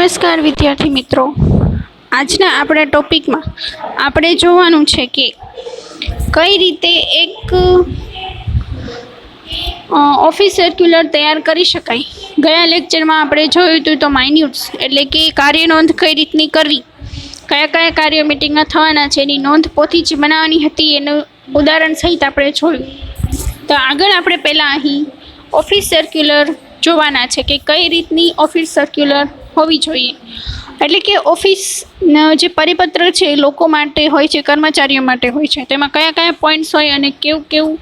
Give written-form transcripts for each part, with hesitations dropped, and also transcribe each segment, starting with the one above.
નમસ્કાર વિદ્યાર્થી મિત્રો, આજના આપણા ટોપિકમાં આપણે જોવાનું છે કે કઈ રીતે એક ઓફિસ સર્ક્યુલર તૈયાર કરી શકાય. ગયા લેક્ચરમાં આપણે જોયું હતું તો માઇન્યુટ્સ એટલે કે કાર્ય નોંધ કઈ રીતની કરવી, કયા કયા કાર્યો મિટિંગમાં થવાના છે એની નોંધ પોથી જ બનાવવાની હતી એનું ઉદાહરણ સહિત આપણે જોયું. તો આગળ આપણે પહેલાં અહીં ઓફિસ સર્ક્યુલર જોવાના છે કે કઈ રીતની ઓફિસ સર્ક્યુલર હોવી જોઈએ. એટલે કે ઓફિસનો જે પરિપત્ર છે એ લોકો માટે હોય છે, કર્મચારીઓ માટે હોય છે. તેમાં કયા કયા પોઈન્ટ્સ હોય અને કેવું કેવું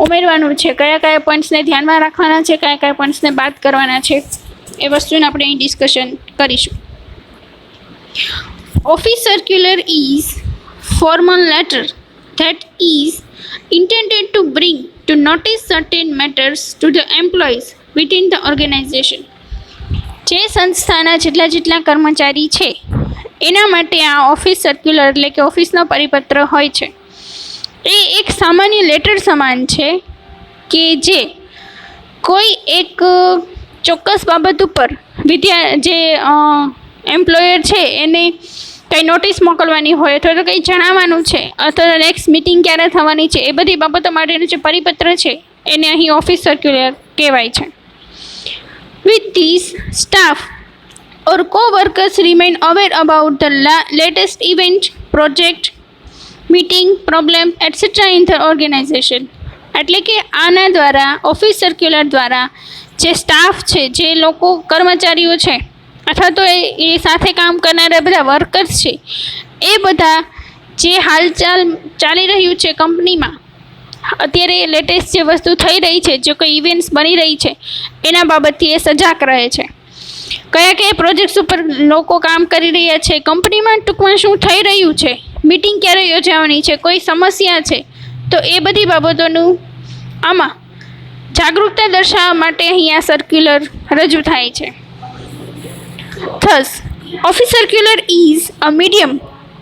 ઉમેરવાનું છે, કયા કયા પોઈન્ટ્સને ધ્યાનમાં રાખવાના છે, કયા કયા પોઈન્ટ્સને બાદ કરવાના છે, એ વસ્તુને આપણે અહીં ડિસ્કશન કરીશું. Office circular is formal letter that is intended to bring to notice certain matters to the employees within the organization. જે સંસ્થાના જેટલા કર્મચારી છે એના માટે આ ઓફિસ સર્ક્યુલર એટલે કે ઓફિસનો પરિપત્ર હોય છે. એ એક સામાન્ય લેટર સમાન છે કે જે કોઈ એક ચોક્કસ બાબત ઉપર જે એમ્પ્લોયર છે એને કંઈ નોટિસ મોકલવાની હોય અથવા તો કંઈ જણાવવાનું છે અથવા નેક્સ્ટ મિટિંગ ક્યારે થવાની છે એ બધી બાબતો માટેનું જે પરિપત્ર છે એને અહીં ઓફિસ સર્ક્યુલર કહેવાય છે. With these, staff or co-workers remain aware about the latest event, project, meeting, problem, etc. in the organization. એટલે કે આના દ્વારા ઓફિસ સર્ક્યુલર દ્વારા જે સ્ટાફ છે, જે લોકો કર્મચારીઓ છે અથવા તો એ સાથે કામ કરનારા બધા વર્કર્સ છે, એ બધા જે હાલચાલ ચાલી રહ્યું છે કંપનીમાં, અત્યારે લેટેસ્ટ જે વસ્તુ થઈ રહી છે, જે કોઈ ઇવેન્ટ્સ બની રહી છે એના બાબતથી એ સજાગ રહે છે. કયા કયા પ્રોજેક્ટ્સ ઉપર લોકો કામ કરી રહ્યા છે, કંપનીમાં ટૂંકમાં શું થઈ રહ્યું છે, મિટિંગ ક્યારે યોજાવાની છે, કોઈ સમસ્યા છે, તો એ બધી બાબતોનું આમાં જાગૃતતા દર્શાવવા માટે અહીં આ સર્ક્યુલર રજૂ થાય છે. Thus, office circular is a medium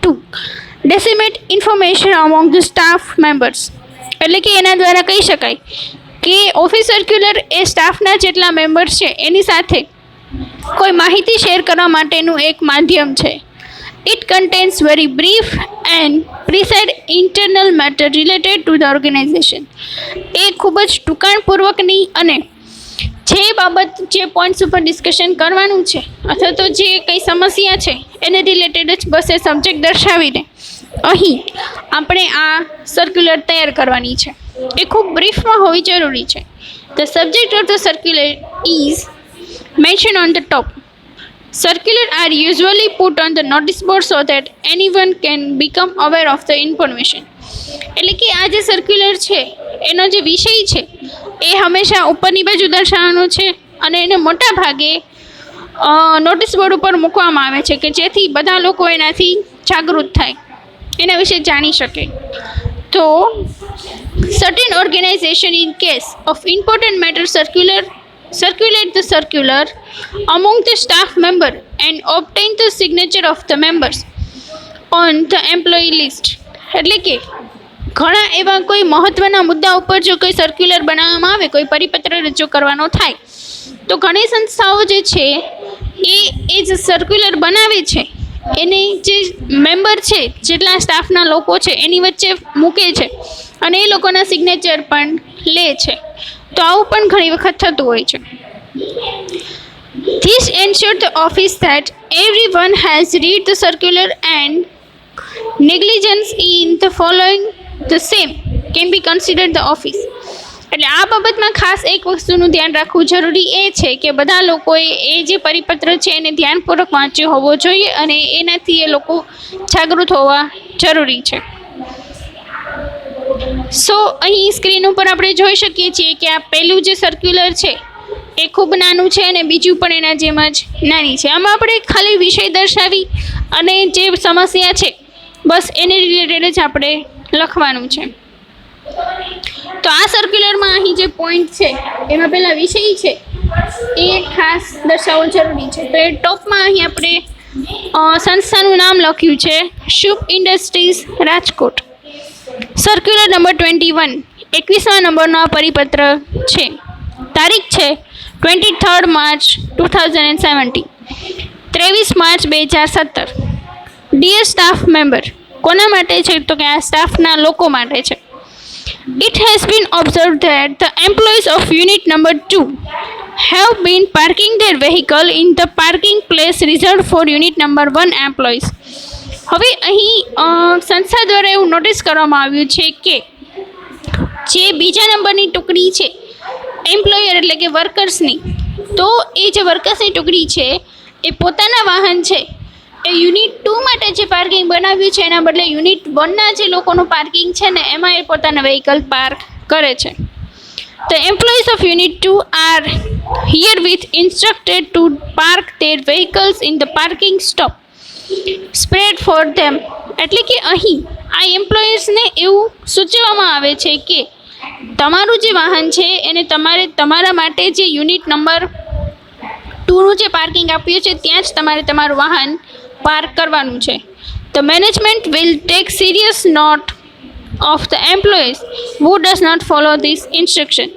to disseminate information among the staff members. એટલે કે એના દ્વારા કહી શકાય કે ઓફિસ સર્ક્યુલર એ સ્ટાફના જેટલા મેમ્બર્સ છે એની સાથે કોઈ માહિતી શેર કરવા માટેનું એક માધ્યમ છે. It contains very brief and precise internal matter related to the organization. એ ખૂબ જ ટૂંકાણપૂર્વકની અને જે બાબત જે પોઈન્ટ્સ ઉપર ડિસ્કશન કરવાનું છે અથવા તો જે કંઈ સમસ્યા છે એને રિલેટેડ જ બસ એ સબ્જેક્ટ દર્શાવીને અહીં આપણે આ સર્ક્યુલર તૈયાર કરવાની છે. એ ખૂબ બ્રીફમાં હોવી જરૂરી છે. The subject of the circular is mention on the top. Circular are usually put on the notice board so that anyone can become aware of the information. એટલે કે આ જે સર્ક્યુલર છે એનો જે વિષય છે એ હંમેશા ઉપરની બાજુ દર્શાવવાનો છે અને એને મોટા ભાગે નોટિસ બોર્ડ ઉપર મૂકવામાં આવે છે કે જેથી બધા લોકો એનાથી જાગૃત થાય, એના વિશે જાણી શકે. તો certain organization in case of important matter circulate the circular among the staff member and obtain the signature of the members on the employee list. એટલે કે ઘણા એવા કોઈ મહત્ત્વના મુદ્દા ઉપર જો કોઈ સર્ક્યુલર બનાવવામાં આવે, કોઈ પરિપત્ર રજૂ કરવાનો થાય, તો ઘણી સંસ્થાઓ જે છે એ જે સર્ક્યુલર બનાવે છે એને જે મેમ્બર છે, જેટલા સ્ટાફના લોકો છે એની વચ્ચે મૂકે છે અને એ લોકોના સિગ્નેચર પણ લે છે. તો આવું પણ ઘણી વખત થતું હોય છે. This ensures the office that everyone has read the circular and negligence in the following the same can be considered the office. એટલે આ બાબતમાં ખાસ એક વસ્તુનું ધ્યાન રાખવું જરૂરી એ છે કે બધા લોકોએ એ જે પરિપત્ર છે એને ધ્યાનપૂર્વક વાંચ્યો હોવો જોઈએ અને એનાથી એ લોકો જાગૃત હોવા જરૂરી છે. સો અહીં સ્ક્રીન ઉપર આપણે જોઈ શકીએ છીએ કે આ પહેલું જે સર્ક્યુલર છે એ ખૂબ નાનું છે અને બીજું પણ એના જેમ જ નાની છે. આમાં આપણે ખાલી વિષય દર્શાવી અને જે સમસ્યા છે બસ એને રિલેટેડ જ આપણે લખવાનું છે. તો આ સર્ક્યુલરમાં અહીં જે પોઈન્ટ છે એમાં પહેલાં વિષય છે એ ખાસ દર્શાવવો જરૂરી છે. તો એ ટોપમાં અહીં આપણે સંસ્થાનું નામ લખ્યું છે Shubh Industries Rajkot. Circular number 21, 21મા નંબરનો આ પરિપત્ર છે. તારીખ છે 23 March 2017. 23 March 2017. Dear staff member, કોના માટે છે? તો કે આ સ્ટાફના લોકો માટે છે. It has been observed that the employees of unit number 2 have been parking their vehicle in the parking place reserved for unit number 1 employees. હવે અહીં સંસ્થા દ્વારા એવું નોટિસ કરવામાં આવ્યું છે કે જે બીજા નંબરની ટુકડી છે એમ્પ્લોયર એટલે કે વર્કર્સની, તો એ જે વર્કર્સની ટુકડી છે એ પોતાના વાહન છે એ યુનિટ 2 માટે જે પાર્કિંગ બનાવ્યું છે એના બદલે યુનિટ 1ના જે લોકોનું પાર્કિંગ છે ને એમાં એ પોતાના વ્હીકલ પાર્ક કરે છે. The employees of unit 2 are herewith instructed to park their vehicles in the parking stop spread for them. એટલે કે અહીં આ એમ્પ્લોયર્સને એવું સૂચવવામાં આવે છે કે તમારું જે વાહન છે એને તમારા માટે જે યુનિટ નંબર 2નું જે પાર્કિંગ આપ્યું છે ત્યાં જ તમારું વાહન પાર્ક કરવાનું છે. The management will take serious note of the employees who does not follow this instruction.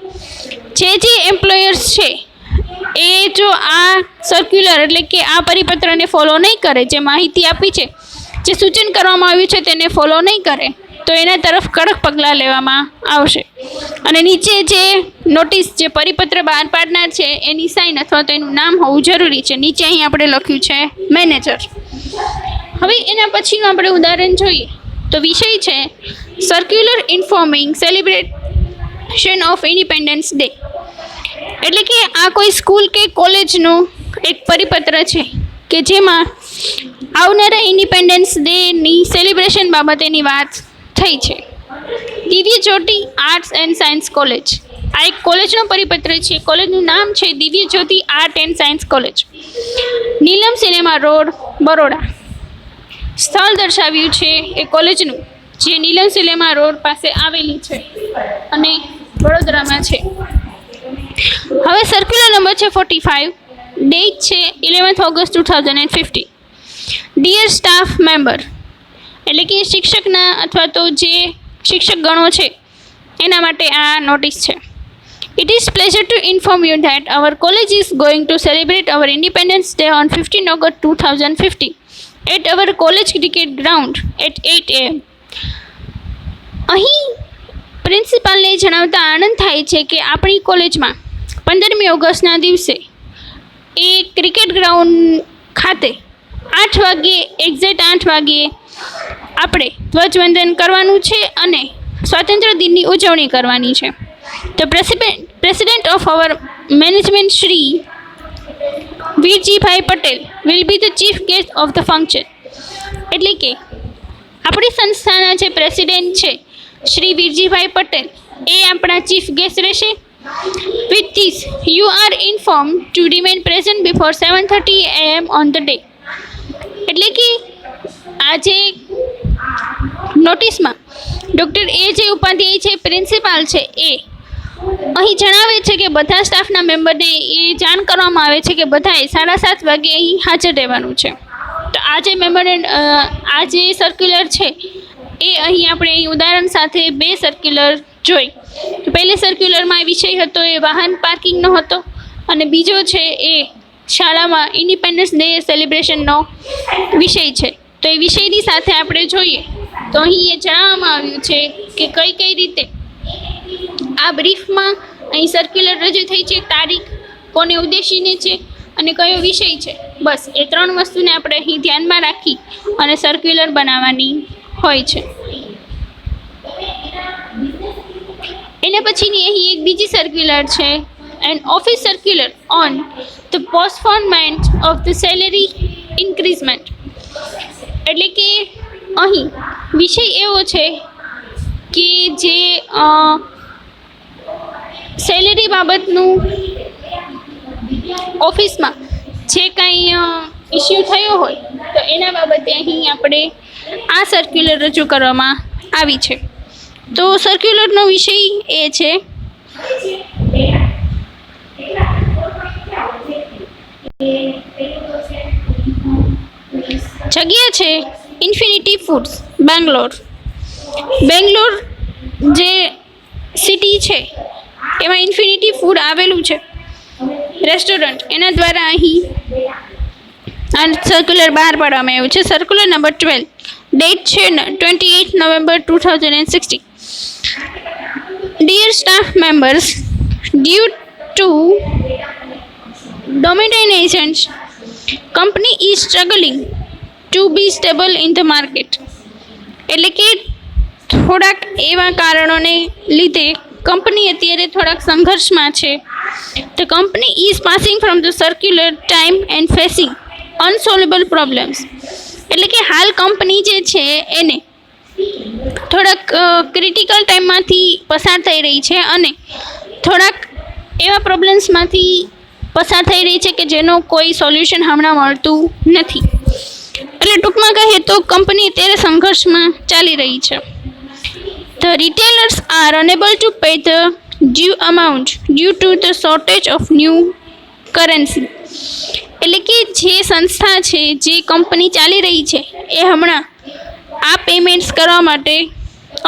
જે એમ્પ્લોયર્સ છે એ જો આ સર્ક્યુલર એટલે કે આ પરિપત્રને ફોલો નહીં કરે, જે માહિતી આપી છે, જે સૂચન કરવામાં આવ્યું છે તેને ફોલો નહીં કરે તો એના તરફ કડક પગલાં લેવામાં આવશે. અને નીચે જે નોટિસ જે પરિપત્ર બહાર પાડનાર છે એની સાઇન અથવા તો એનું નામ હોવું જરૂરી છે. નીચે અહીં આપણે લખ્યું છે મેનેજર. હવે એના પછીનું આપણે ઉદાહરણ જોઈએ તો વિષય છે circular informing celebration of independence day. એટલે કે આ કોઈ સ્કૂલ કે કોલેજનું એક પરિપત્ર છે કે જેમાં આવનારા ઇન્ડિપેન્ડન્સ ડેની સેલિબ્રેશન બાબતેની વાત થઈ છે. Divya Jyoti arts and science college, આ એક કોલેજનો પરિપત્ર છે. કોલેજનું નામ છે Divya Jyoti art and science college, Neelam cinema road, Baroda. સ્થળ દર્શાવ્યું છે એ કોલેજનું જે નીલમ સિનેમા રોડ પાસે આવેલી છે અને વડોદરામાં છે. હવે સર્ક્યુલર નંબર છે 45, ડેટ છે 11 ઓગસ્ટ 2015. ડિયર સ્ટાફ મેમ્બર, એટલે કે શિક્ષકના અથવા તો જે શિક્ષક ગણો છે એના માટે આ નોટિસ છે. It is pleasure to inform you that our college is going to celebrate our Independence Day on 15 August 2015 at our college cricket ground at 8 am. અહીં પ્રિન્સિપાલને જણાવતા આનંદ થાય છે કે આપણી કોલેજમાં 15મી ઓગસ્ટના દિવસે એ ક્રિકેટ ગ્રાઉન્ડ ખાતે 8 વાગ્યે એક્ઝેક્ટ 8 વાગ્યે આપણે ધ્વજવંદન કરવાનું છે અને સ્વાતંત્ર્ય દિનની ઉજવણી કરવાની છે. The president of our management Shri Virjibhai Patel will be the chief guest of the function. એટલે કે આપણી સંસ્થાના જે પ્રેસિડેન્ટ છે શ્રી વીરજીભાઈ પટેલ એ આપણા ચીફ ગેસ્ટ રહેશે. With this, you are informed to remain present before 7:30 am on the day. એટલે કે આજે નોટિસમાં ડૉક્ટર A.J. ઉપાધ્યાય છે પ્રિન્સિપાલ છે એ અહીં જણાવે છે કે બધા સ્ટાફના મેમ્બરને એ જાણ કરવામાં આવે છે કે બધાએ 7:30 વાગે અહીં હાજર રહેવાનું છે. તો આ જે મેમ્બરને આ જે સર્ક્યુલર છે એ અહીં આપણે અહીં ઉદાહરણ સાથે 2 સર્ક્યુલર જોઈ. તો પહેલે સર્ક્યુલરમાં વિષય હતો એ વાહન પાર્કિંગનો હતો અને બીજો છે એ શાળામાં ઇન્ડિપેન્ડન્સ ડે સેલિબ્રેશનનો વિષય છે. તો એ વિષયની સાથે આપણે જોઈએ તો અહીં એ જણાવવામાં આવ્યું છે કે કઈ રીતે આ બ્રીફમાં અહીં સર્ક્યુલર રજૂ થઈ છે, તારીખ કોને ઉદ્દેશીને છે અને કયો વિષય છે. બસ એ 3 વસ્તુને આપણે અહીં ધ્યાનમાં રાખી અને સર્ક્યુલર બનાવવાની હોય છે. એના પછીની અહીં એક બીજી સર્ક્યુલર છે an office circular on the postponement of the salary increment. એટલે કે અહીં વિષય એવો છે કે જે સેલેરી બાબતનું ઓફિસમાં જે કાંઈ ઇસ્યુ થયો હોય તો એના બાબતે અહીં આપણે આ સર્ક્યુલર રજૂ કરવામાં આવી છે. તો સર્ક્યુલરનો વિષય એ છે જગ્યા છે ઇન્ફિનિટી ફૂડ્સ બેંગ્લોર. બેંગ્લોર જે સિટી છે એમાં ઇન્ફિનિટી ફૂડ આવેલું છે રેસ્ટોરન્ટ, એના દ્વારા અહીં આ સર્ક્યુલર બહાર પાડવામાં આવ્યું છે. સર્ક્યુલર નંબર 12, ડેટ છે 28 November 2016. Dear staff members, due to domination, company is struggling to be stable in the market. એટલે કે થોડાક એવા કારણોને લીધે કંપની અત્યારે થોડાક સંઘર્ષમાં છે. The company is passing from the circular time and facing unsolvable problems. એટલે કે હાલ કંપની જે છે એને થોડાક ક્રિટિકલ ટાઈમમાંથી પસાર થઈ રહી છે અને થોડાક એવા પ્રોબ્લેમ્સમાંથી પસાર થઈ રહી છે કે જેનો કોઈ સોલ્યુશન હમણાં મળતું નથી. એટલે ટૂંકમાં કહીએ તો કંપની અત્યારે સંઘર્ષમાં ચાલી રહી છે. The retailers are unable to pay the due amount due to the shortage of new currency. એટલે કે જે સંસ્થા છે, જે કંપની ચાલી રહી છે એ હમણાં આ પેમેન્ટ્સ કરવા માટે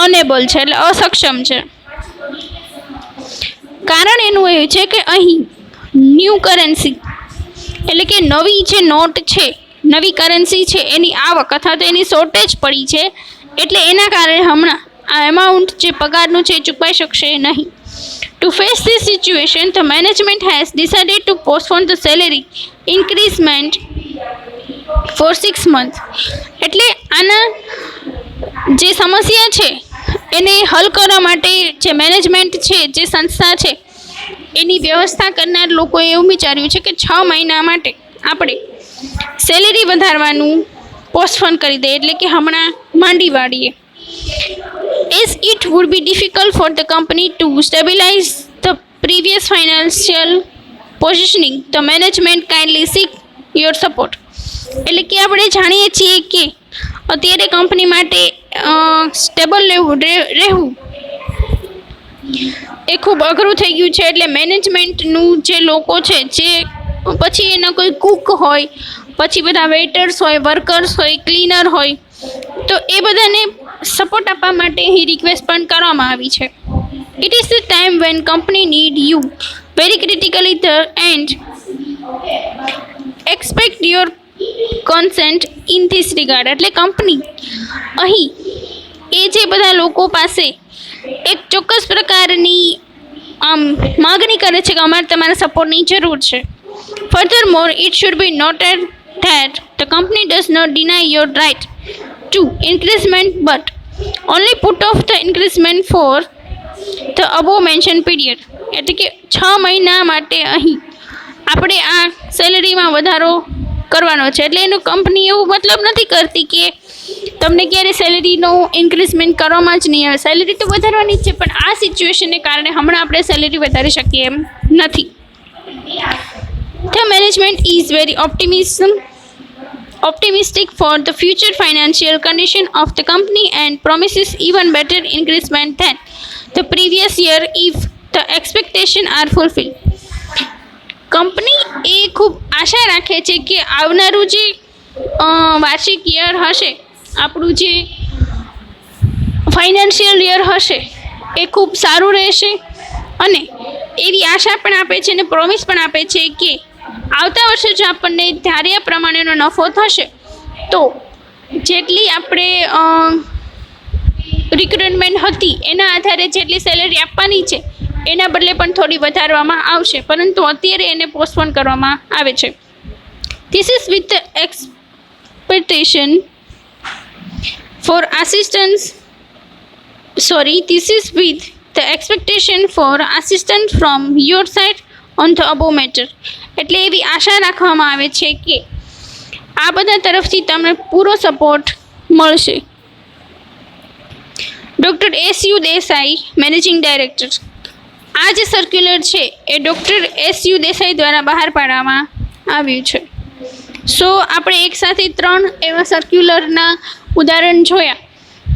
અનેબલ છે, એટલે અસક્ષમ છે. કારણ એનું એવું છે કે અહીં ન્યૂ કરન્સી એટલે કે નવી જે નોટ છે, નવી કરન્સી છે એની આવક અથવા તો એની શોર્ટેજ પડી છે. એટલે એના કારણે હમણાં આ એમાઉન્ટ જે પગારનું છે એ ચૂકવાઈ શકશે નહીં. To face this situation, the management has decided to postpone the salary increment for 6 months. એટલે આના જે સમસ્યા છે એને હલ કરવા માટે જે મેનેજમેન્ટ છે, જે સંસ્થા છે એની વ્યવસ્થા કરનાર લોકોએ એવું વિચાર્યું છે કે 6 મહિના માટે આપણે સેલેરી વધારવાનું પોસ્ટપોન કરી દઈએ, એટલે કે હમણાં માંડી વાળીએ. As it would be difficult for the company to stabilize the previous financial positioning, the management kindly seek your support. એટલે કે આપણે જાણીએ છીએ કે અત્યારે કંપની માટે સ્ટેબલ રહેવું એ ખૂબ અઘરું થઈ ગયું છે. એટલે મેનેજમેન્ટનું જે લોકો છે, જે પછી એના કોઈ કુક હોય, પછી બધા વેઇટર્સ હોય, વર્કર્સ હોય, ક્લીનર હોય, તો એ બધાને સપોર્ટ આપવા માટે અહીં રિક્વેસ્ટ પણ કરવામાં આવી છે. It is the time when company need you very critically and expect your consent in this regard. એટલે કંપની અહીં એ જે બધા લોકો પાસે એક ચોક્કસ પ્રકારની માગણી કરે છે કે અમારે તમારા સપોર્ટની જરૂર છે. Furthermore, it should be noted that the company does not deny your right to increment but only put off the increment for the above mentioned period. એટલે કે 6 મહિના માટે અહીં આપણે આ સેલેરીમાં વધારો કરવાનો છે. એટલે એનું કંપની એવું મતલબ નથી કરતી કે તમને ક્યારે સેલેરીનો ઇન્ક્રીઝમેન્ટ કરવામાં જ નહીં આવે. સેલેરી તો વધારવાની જ છે, પણ આ સિચ્યુએશનને કારણે હમણાં આપણે સેલેરી વધારી શકીએ એમ નથી. The management is very optimistic for the future financial condition of the company and promises even better increment than the previous year if the expectations are fulfilled. Company એ ખૂબ આશા રાખે છે કે આવનારું જે વાર્ષિક યર હશે, આપણું જે ફાઇનાન્શિયલ યર હશે એ ખૂબ સારું રહેશે. અને એવી આશા પણ આપે છે અને પ્રોમિસ પણ આપે છે કે આવતા વર્ષે જો આપણને ધાર્યા પ્રમાણેનો નફો થશે તો જેટલી આપણે રિક્રુટમેન્ટ હતી એના આધારે જેટલી સેલેરી આપવાની છે એના બદલે પણ થોડી વધારવામાં આવશે, પરંતુ અત્યારે એને પોસ્ટપોન કરવામાં આવે છે. This is with the expectation for assistance from your side on the above matter. એટલે એવી આશા રાખવામાં આવે છે કે આ બધા તરફથી તમને પૂરો સપોર્ટ મળશે. Doctor S.U. Desai, managing director. આ જે સર્ક્યુલર છે એ ડૉક્ટર S.U. દેસાઈ દ્વારા બહાર પાડવામાં આવ્યું છે. સો આપણે એકસાથે 3 એવા સર્ક્યુલરના ઉદાહરણ જોયા.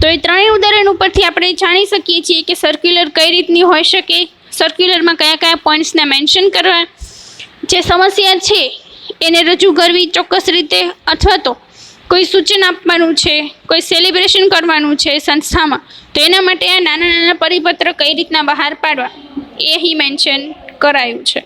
તો એ 3 ઉદાહરણ ઉપરથી આપણે જાણી શકીએ છીએ કે સર્ક્યુલર કઈ રીતની હોઈ શકે, સર્ક્યુલરમાં કયા કયા પોઈન્ટ્સને મેન્શન કરવા, જે સમસ્યા છે એને રજૂ કરવી ચોક્કસ રીતે, અથવા તો કોઈ સૂચન આપવાનું છે, કોઈ સેલિબ્રેશન કરવાનું છે સંસ્થામાં, તો એના માટે આ નાના નાના પરિપત્ર કઈ રીતના બહાર પાડવા એ અહીં મેન્શન કરાયું છે.